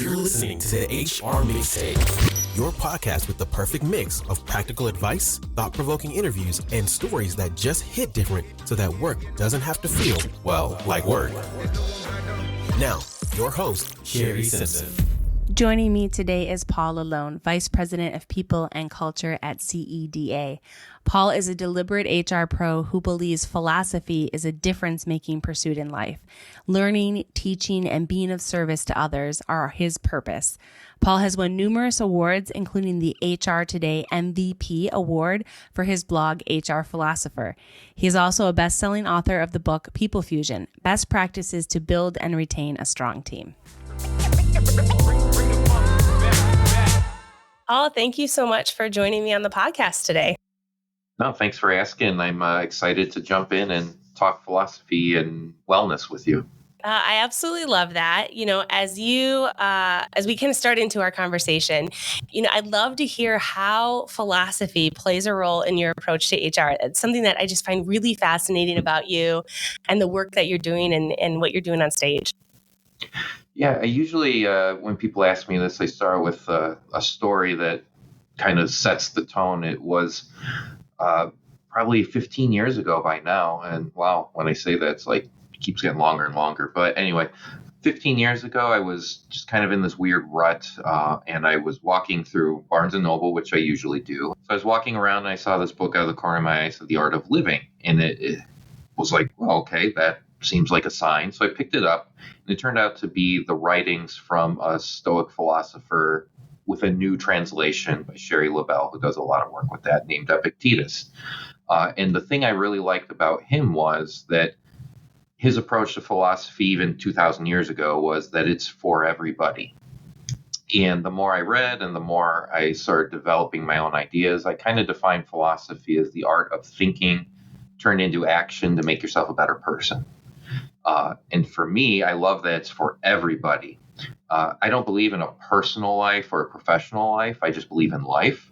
You're listening to the HR Mixtape, your podcast with the perfect mix of practical advice, thought-provoking interviews, and stories that just hit different so that work doesn't have to feel, well, like work. Now, your host, Shari Simpson. Joining me today is Paul LaLonde, Vice President of People and Culture at CEDA. Paul is a deliberate HR pro who believes philosophy is a difference-making pursuit in life. Learning, teaching, and being of service to others are his purpose. Paul has won numerous awards, including the HR Today MVP Award for his blog, HR Philosopher. He is also a best-selling author of the book, People Fusion, Best Practices to Build and Retain a Strong Team. Paul, thank you so much for joining me on the podcast today. No, thanks for asking. I'm excited to jump in and talk philosophy and wellness with you. I absolutely love that. As we kind of start into our conversation, I'd love to hear how philosophy plays a role in your approach to HR. It's something that I just find really fascinating about you and the work that you're doing and what you're doing on stage. Yeah, I usually, when people ask me this, I start with a story that kind of sets the tone. It was probably 15 years ago by now. And wow, when I say that, it's like it keeps getting longer and longer. But anyway, 15 years ago, I was just kind of in this weird rut. And I was walking through Barnes & Noble, which I usually do. So I was walking around and I saw this book out of the corner of my eye, The Art of Living. And it was like, well, okay, that seems like a sign. So I picked it up. And it turned out to be the writings from a Stoic philosopher with a new translation by Shari Simpson, who does a lot of work with that, named Epictetus. And the thing I really liked about him was that his approach to philosophy, even 2,000 years ago, was that it's for everybody. And the more I read and the more I started developing my own ideas, I kind of defined philosophy as the art of thinking turned into action to make yourself a better person. And for me, I love that it's for everybody. I don't believe in a personal life or a professional life. I just believe in life.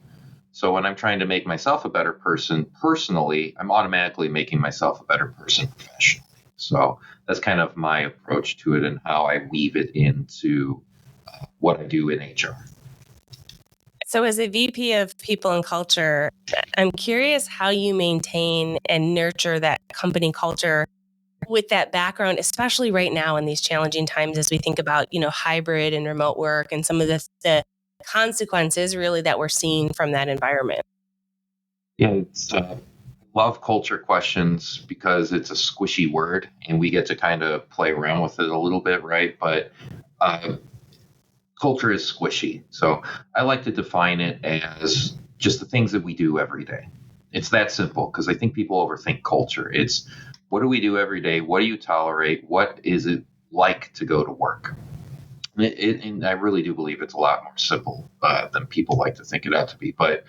So when I'm trying to make myself a better person personally, I'm automatically making myself a better person professionally. So that's kind of my approach to it and how I weave it into what I do in HR. So as a VP of People and Culture, I'm curious how you maintain and nurture that company culture with that background, especially right now in these challenging times as we think about, hybrid and remote work and some of the consequences really that we're seeing from that environment. Yeah, it's love culture questions because it's a squishy word and we get to kind of play around with it a little bit, right? But culture is squishy. So I like to define it as just the things that we do every day. It's that simple because I think people overthink culture. It's what do we do every day? What do you tolerate? What is it like to go to work? And I really do believe it's a lot more simple than people like to think it out to be. But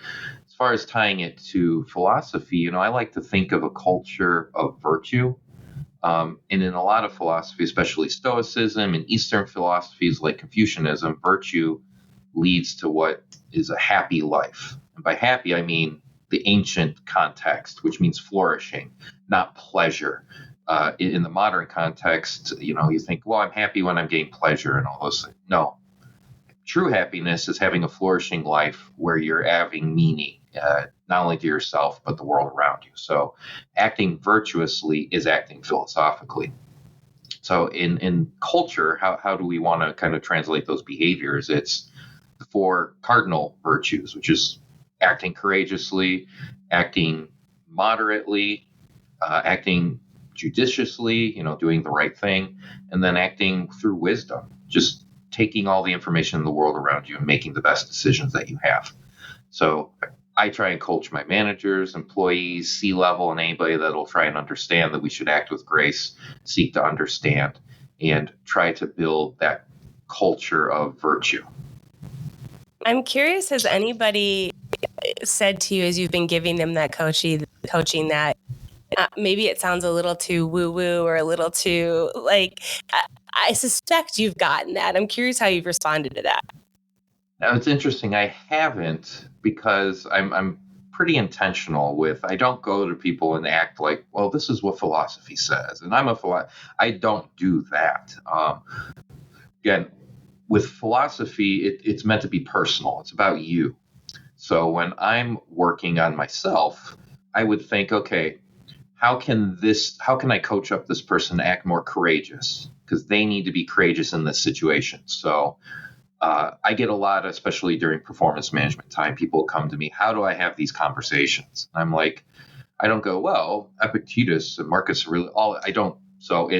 as far as tying it to philosophy, I like to think of a culture of virtue. And in a lot of philosophy, especially Stoicism and Eastern philosophies like Confucianism, virtue leads to what is a happy life. And by happy, I mean the ancient context, which means flourishing, not pleasure. In the modern context, you think, well, I'm happy when I'm getting pleasure and all those things. No. True happiness is having a flourishing life where you're having meaning, not only to yourself, but the world around you. So acting virtuously is acting philosophically. So in culture, how do we want to kind of translate those behaviors? It's the four cardinal virtues, which is acting courageously, acting moderately, acting judiciously, doing the right thing, and then acting through wisdom, just taking all the information in the world around you and making the best decisions that you have. So I try and coach my managers, employees, C-level, and anybody that'll try and understand that we should act with grace, seek to understand, and try to build that culture of virtue. I'm curious, has anybody said to you as you've been giving them that coaching that maybe it sounds a little too woo-woo or a little too I suspect you've gotten that. I'm curious how you've responded to that. Now, it's interesting. I haven't because I'm pretty intentional with, I don't go to people and act like, well, this is what philosophy says. And I don't do that. Again, with philosophy, it's meant to be personal. It's about you. So when I'm working on myself, I would think, okay, how can I coach up this person to act more courageous? Because they need to be courageous in this situation. So I get a lot, especially during performance management time, people come to me, how do I have these conversations? I'm like, I don't go, well, Epictetus and Marcus Aurelius, I don't. So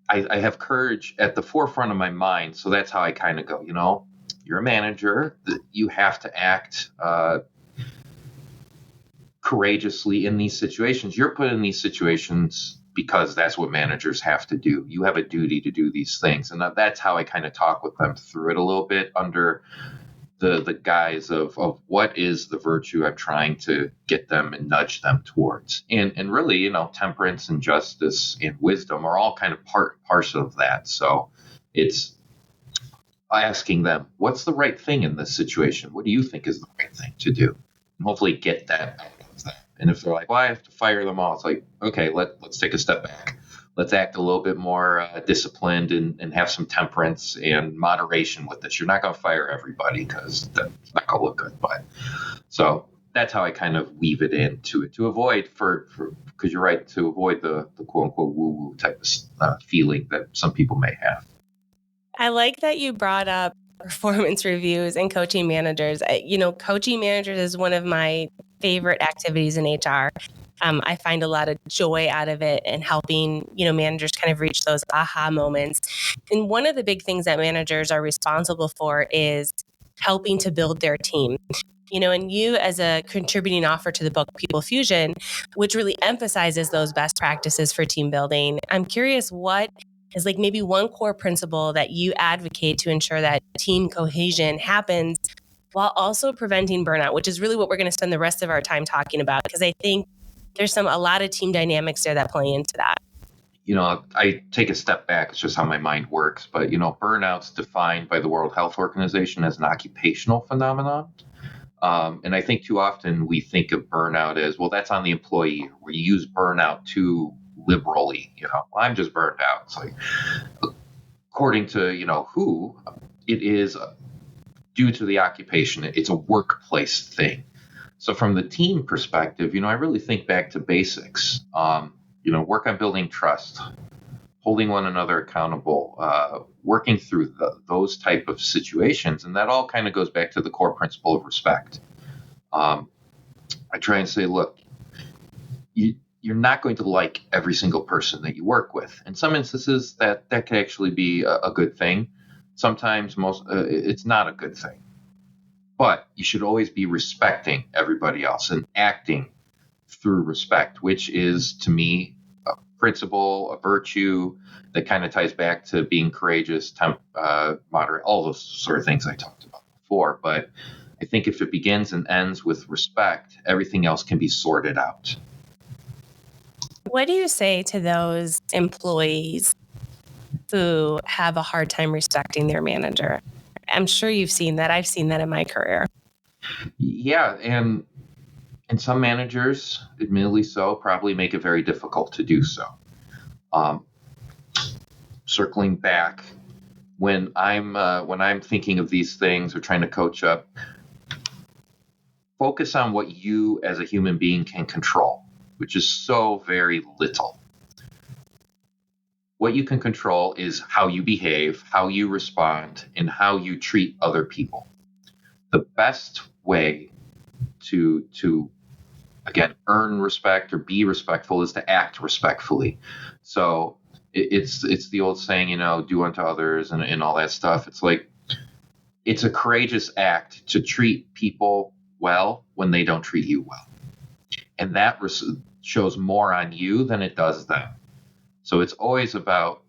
I have courage at the forefront of my mind. So that's how I kind of go, you're a manager, you have to act courageously in these situations. You're put in these situations because that's what managers have to do. You have a duty to do these things. And that's how I kind of talk with them through it a little bit under the guise of what is the virtue I'm trying to get them and nudge them towards. And really, temperance and justice and wisdom are all kind of parts of that. So it's asking them, what's the right thing in this situation? What do you think is the right thing to do? And hopefully get that out of them. And if they're like, well, I have to fire them all, it's like, okay, let's take a step back. Let's act a little bit more disciplined and have some temperance and moderation with this. You're not going to fire everybody because that's not going to look good. But so that's how I kind of weave it into it to avoid because you're right, to avoid the quote unquote woo woo type of feeling that some people may have. I like that you brought up performance reviews and coaching managers. Coaching managers is one of my favorite activities in HR. I find a lot of joy out of it and helping, managers kind of reach those aha moments. And one of the big things that managers are responsible for is helping to build their team. And you as a contributing author to the book People Fusion, which really emphasizes those best practices for team building. I'm curious, what is like maybe one core principle that you advocate to ensure that team cohesion happens while also preventing burnout, which is really what we're going to spend the rest of our time talking about, because I think there's a lot of team dynamics there that play into that. I take a step back. It's just how my mind works. But, burnout's defined by the World Health Organization as an occupational phenomenon. And I think too often we think of burnout as, well, that's on the employee. We use burnout too liberally. I'm just burned out. It's like, according to, who, it is due to the occupation. It's a workplace thing. So from the team perspective, I really think back to basics. Work on building trust, holding one another accountable, working through those type of situations. And that all kind of goes back to the core principle of respect. I try and say, look, you're not going to like every single person that you work with. In some instances, that can actually be a good thing. Sometimes it's not a good thing. But you should always be respecting everybody else and acting through respect, which is, to me, a principle, a virtue that kind of ties back to being courageous, moderate, all those sort of things I talked about before. But I think if it begins and ends with respect, everything else can be sorted out. What do you say to those employees who have a hard time respecting their manager? I'm sure you've seen that. I've seen that in my career. Yeah, and some managers, admittedly so, probably make it very difficult to do so. Circling back, when I'm thinking of these things or trying to coach up, focus on what you as a human being can control, which is so very little. What you can control is how you behave, how you respond, and how you treat other people. The best way to again, earn respect or be respectful is to act respectfully. So it's the old saying, do unto others and all that stuff. It's like, it's a courageous act to treat people well when they don't treat you well. And that shows more on you than it does them. So it's always about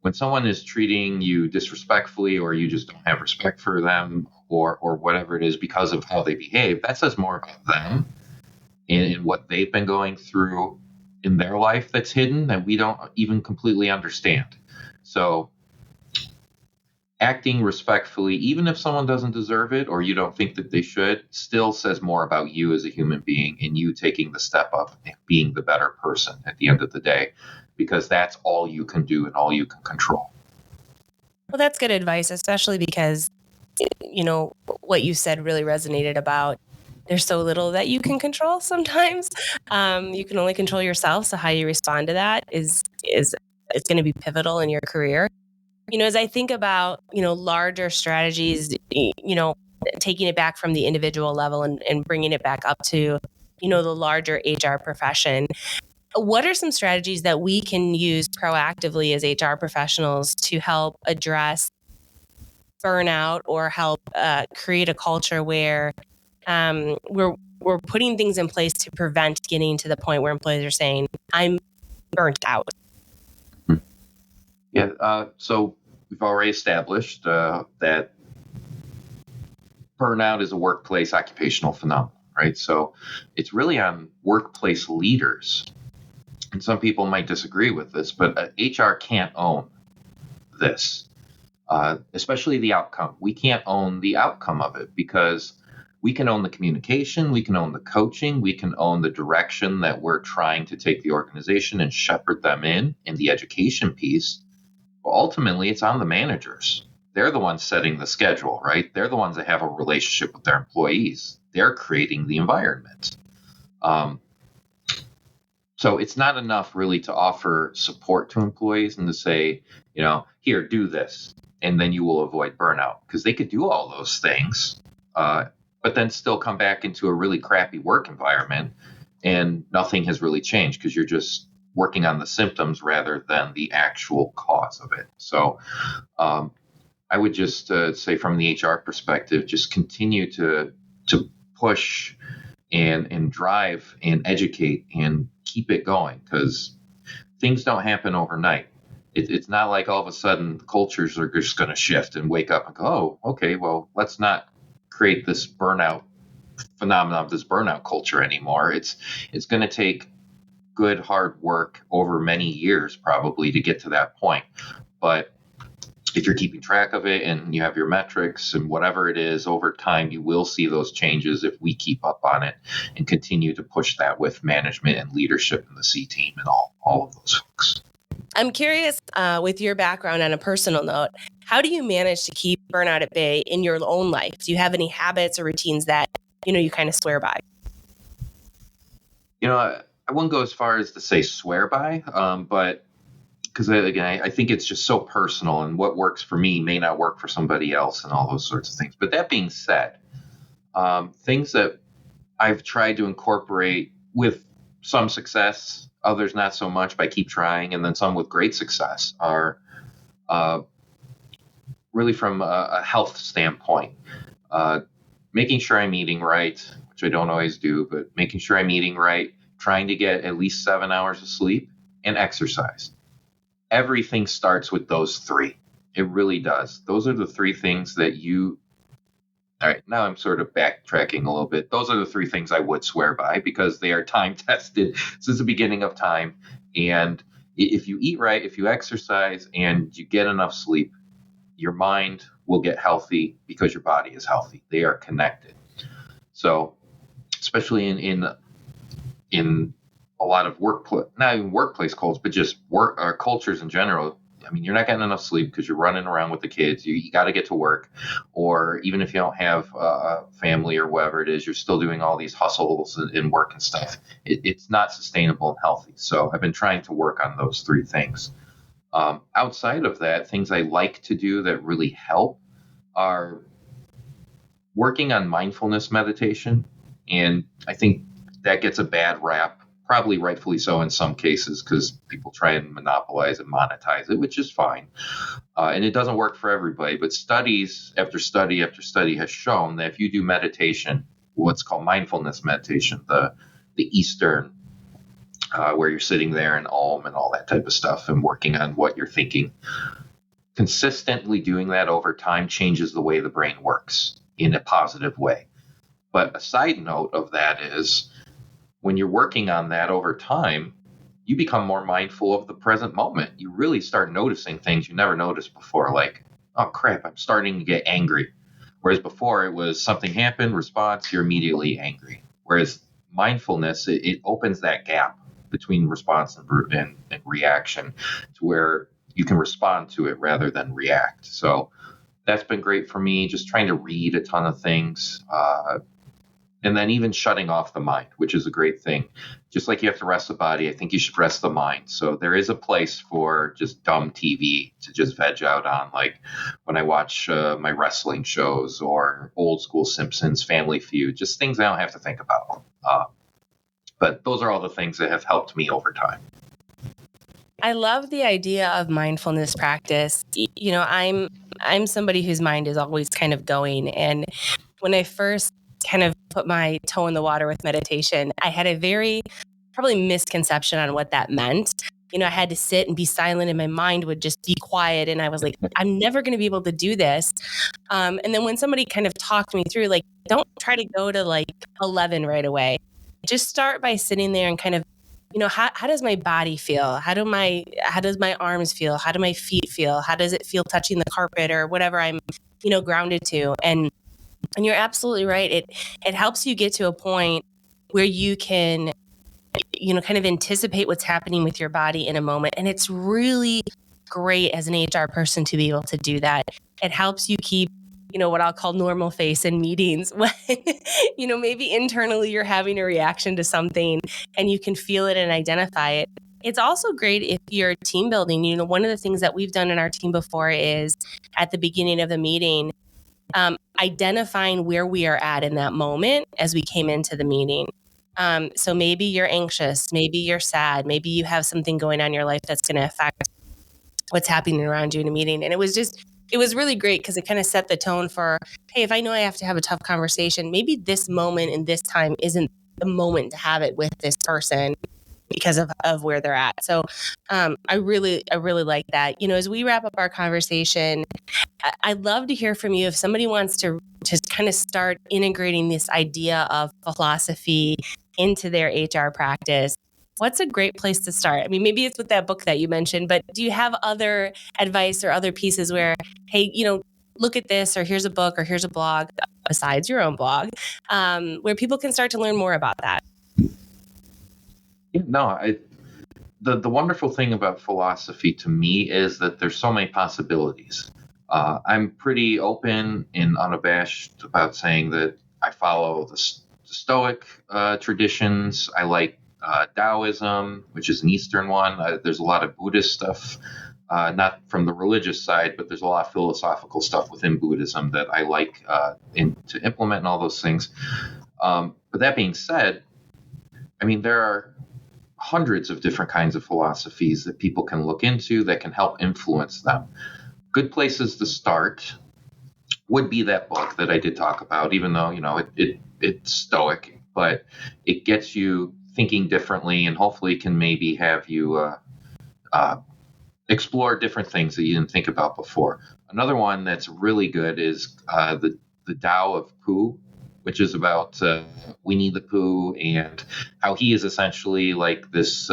when someone is treating you disrespectfully or you just don't have respect for them or whatever it is because of how they behave, that says more about them and what they've been going through in their life that's hidden that we don't even completely understand. So acting respectfully, even if someone doesn't deserve it or you don't think that they should, still says more about you as a human being and you taking the step up and being the better person at the end of the day, because that's all you can do and all you can control. Well, that's good advice, especially because, what you said really resonated about there's so little that you can control sometimes. You can only control yourself. So how you respond to that is it's going to be pivotal in your career. As I think about, larger strategies, taking it back from the individual level and bringing it back up to, the larger HR profession. What are some strategies that we can use proactively as HR professionals to help address burnout or help create a culture where we're putting things in place to prevent getting to the point where employees are saying, I'm burnt out? Yeah. So we've already established that burnout is a workplace occupational phenomenon, right? So it's really on workplace leaders. And some people might disagree with this, but HR can't own this, especially the outcome. We can't own the outcome of it because we can own the communication, we can own the coaching, we can own the direction that we're trying to take the organization and shepherd them in the education piece. But ultimately, it's on the managers. They're the ones setting the schedule, right? They're the ones that have a relationship with their employees. They're creating the environment. So it's not enough really to offer support to employees and to say, here, do this, and then you will avoid burnout. Because they could do all those things, but then still come back into a really crappy work environment and nothing has really changed because you're just working on the symptoms rather than the actual cause of it. So I would just say from the HR perspective, just continue to push and drive and educate and keep it going because things don't happen overnight. It's not like all of a sudden the cultures are just going to shift and wake up and go, oh, okay, well, let's not create this burnout phenomenon of this burnout culture anymore. It's going to take good hard work over many years probably to get to that point. But if you're keeping track of it and you have your metrics and whatever it is over time, you will see those changes if we keep up on it and continue to push that with management and leadership and the C team and all of those folks. I'm curious, with your background on a personal note, how do you manage to keep burnout at bay in your own life? Do you have any habits or routines that, you kind of swear by? I wouldn't go as far as to say swear by, but because again, I think it's just so personal and what works for me may not work for somebody else and all those sorts of things. But that being said, things that I've tried to incorporate with some success, others not so much, but I keep trying, and then some with great success are really from a health standpoint. Making sure I'm eating right, which I don't always do, but making sure I'm eating right, trying to get at least 7 hours of sleep, and exercise. Everything starts with those three. It really does. Those are the three things that all right, now I'm sort of backtracking a little bit. Those are the three things I would swear by because they are time tested since the beginning of time. And if you eat right, if you exercise and you get enough sleep, your mind will get healthy because your body is healthy. They are connected. So especially in a lot of not even workplace cultures, but just cultures in general. I mean, you're not getting enough sleep because you're running around with the kids. You got to get to work. Or even if you don't have a family or whatever it is, you're still doing all these hustles and work and stuff. It's not sustainable and healthy. So I've been trying to work on those three things. Outside of that, things I like to do that really help are working on mindfulness meditation. And I think that gets a bad rap, probably rightfully so in some cases, because people try and monopolize and monetize it, which is fine. And it doesn't work for everybody. But studies after study after study has shown that if you do meditation, what's called mindfulness meditation, the Eastern, where you're sitting there and Om and all that type of stuff and working on what you're thinking, consistently doing that over time changes the way the brain works in a positive way. But a side note of that is when you're working on that over time, you become more mindful of the present moment. You really start noticing things you never noticed before, like, oh, crap, I'm starting to get angry. Whereas before it was something happened, response, you're immediately angry. Whereas mindfulness, it opens that gap between response and reaction to where you can respond to it rather than react. So that's been great for me, just trying to read a ton of things. And then even shutting off the mind, which is a great thing. Just like you have to rest the body, I think you should rest the mind. So there is a place for just dumb TV to just veg out on, like when I watch my wrestling shows or old school Simpsons, Family Feud, just things I don't have to think about. But those are all the things that have helped me over time. I love the idea of mindfulness practice. You know, I'm somebody whose mind is always kind of going. And when I first kind of put my toe in the water with meditation, I had a very probably misconception on what that meant. You know, I had to sit and be silent and my mind would just be quiet. And I was like, I'm never going to be able to do this. And then when somebody kind of talked me through, like, don't try to go to like 11 right away. Just start by sitting there and kind of, you know, how does my body feel? How does my arms feel? How do my feet feel? How does it feel touching the carpet or whatever I'm, you know, grounded to? And you're absolutely right. It helps you get to a point where you can, you know, kind of anticipate what's happening with your body in a moment. And it's really great as an HR person to be able to do that. It helps you keep, you know, what I'll call normal face in meetings when, you know, maybe internally you're having a reaction to something and you can feel it and identify it. It's also great if you're team building. You know, one of the things that we've done in our team before is at the beginning of the meeting, identifying where we are at in that moment as we came into the meeting. So maybe you're anxious, maybe you're sad, maybe you have something going on in your life that's going to affect what's happening around you in a meeting. And it was really great because it kind of set the tone for, hey, if I know I have to have a tough conversation, maybe this moment and this time isn't the moment to have it with this person because of where they're at. So I really like that. You know, as we wrap up our conversation, I'd love to hear from you if somebody wants to just kind of start integrating this idea of philosophy into their HR practice. What's a great place to start? I mean, maybe it's with that book that you mentioned, but do you have other advice or other pieces where, hey, you know, look at this, or here's a book, or here's a blog, besides your own blog, where people can start to learn more about that? Yeah, no, the wonderful thing about philosophy to me is that there's so many possibilities. I'm pretty open and unabashed about saying that I follow the Stoic traditions. I like Taoism, which is an Eastern one. There's a lot of Buddhist stuff, not from the religious side, but there's a lot of philosophical stuff within Buddhism that I like to implement and all those things. But that being said, I mean, there are hundreds of different kinds of philosophies that people can look into that can help influence them. Good places to start would be that book that I did talk about, even though, you know, it's Stoic, but it gets you thinking differently and hopefully can maybe have you explore different things that you didn't think about before. Another one that's really good is the Tao of Pooh, which is about Winnie the Pooh and how he is essentially like this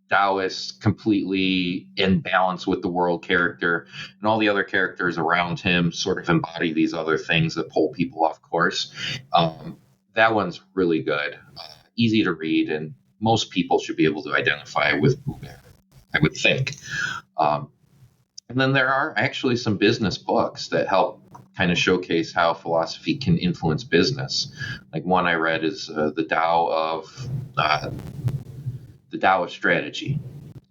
Taoist, completely in balance with the world character, and all the other characters around him sort of embody these other things that pull people off course. That one's really good, easy to read, and most people should be able to identify with Pooh Bear, I would think. And then there are actually some business books that help kind of showcase how philosophy can influence business. Like one I read is the Tao of Strategy.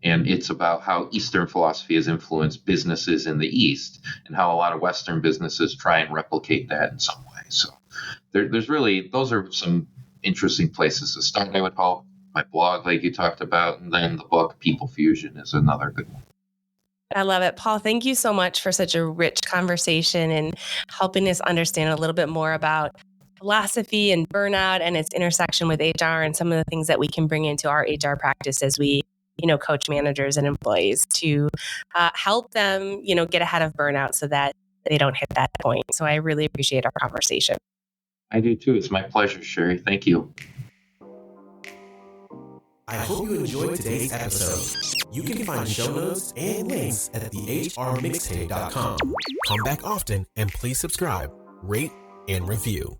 And it's about how Eastern philosophy has influenced businesses in the East and how a lot of Western businesses try and replicate that in some way. So there's really, those are some interesting places to start. I would hope my blog, like you talked about, and then the book People Fusion is another good one. I love it. Paul, thank you so much for such a rich conversation and helping us understand a little bit more about philosophy and burnout and its intersection with HR and some of the things that we can bring into our HR practice as we, you know, coach managers and employees to help them, you know, get ahead of burnout so that they don't hit that point. So I really appreciate our conversation. I do too. It's my pleasure, Shari. Thank you. I hope you enjoyed today's episode. You can find show notes and links at thehrmixtape.com. Come back often and please subscribe, rate, and review.